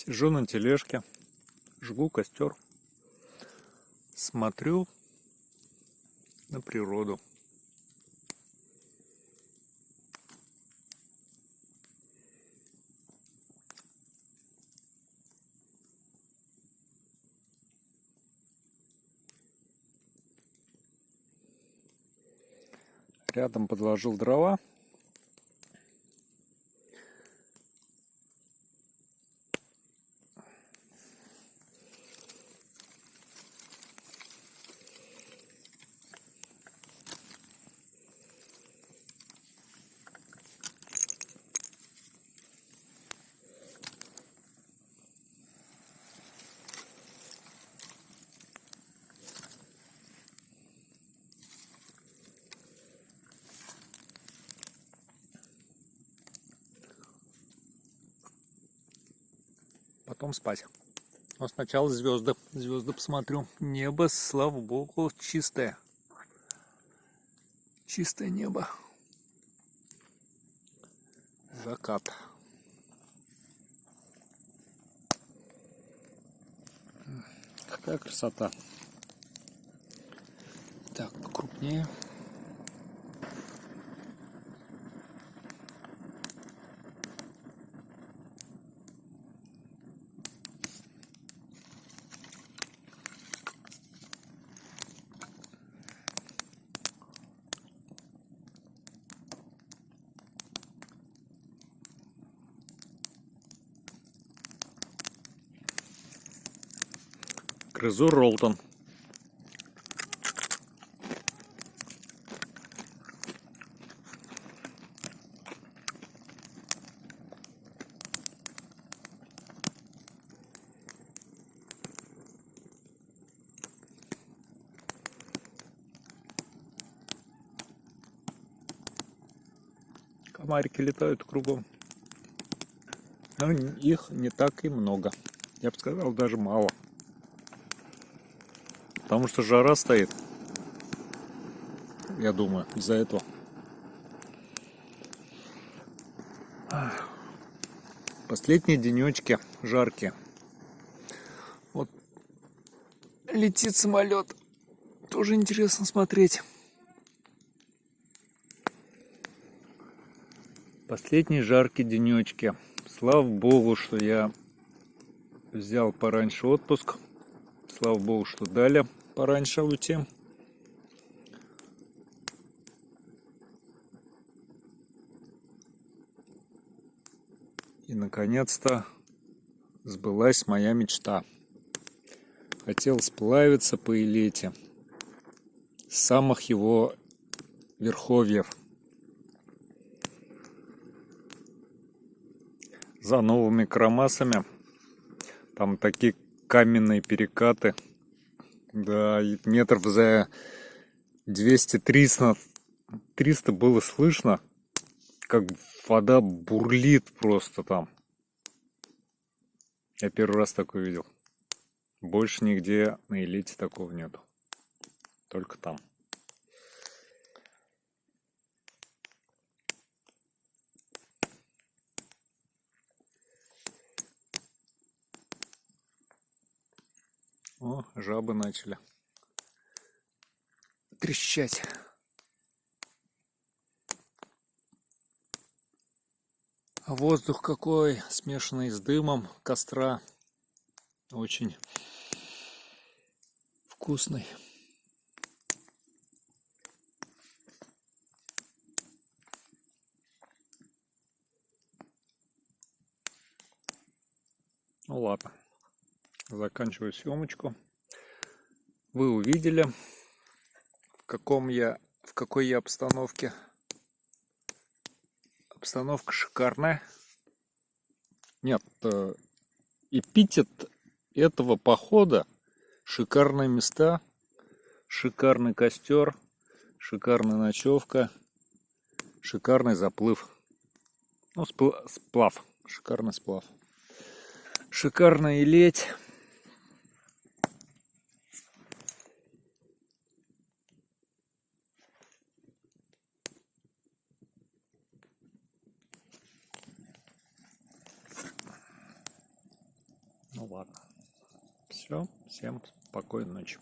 Сижу на тележке, жгу костер, смотрю на природу. Рядом подложил дрова. Потом спать. Но сначала звезды. Звезды посмотрю. Небо, слава богу, чистое. Чистое небо. Закат. Какая красота. Так, покрупнее. Грызу Ролтон. Комарики летают кругом. Но их не так и много. Я бы сказал, даже мало. Потому что жара стоит. Я думаю, из-за этого. Последние денечки жаркие. Вот летит самолет. Тоже интересно смотреть. Последние жаркие денечки. Слава богу, что я взял пораньше отпуск. Слава богу, что дали пораньше уйти. И наконец-то сбылась моя мечта. Хотел сплавиться по Илете с самых его верховьев. За новыми Кромасами. Там такие каменные перекаты. Да, метров за 200-300 было слышно, как вода бурлит просто там. Я первый раз такое видел. Больше нигде на Илете такого нету. Только там. О, жабы начали трещать. А воздух какой, смешанный с дымом костра. Очень вкусный. Ну ладно. Заканчиваю съемочку. Вы увидели, в какой я обстановке. Обстановка шикарная. Нет, эпитет этого похода: шикарные места, шикарный костер, шикарная ночевка, шикарный заплыв. Ну, сплав. Шикарный сплав. Шикарная Илеть. Ладно. Все, всем спокойной ночи.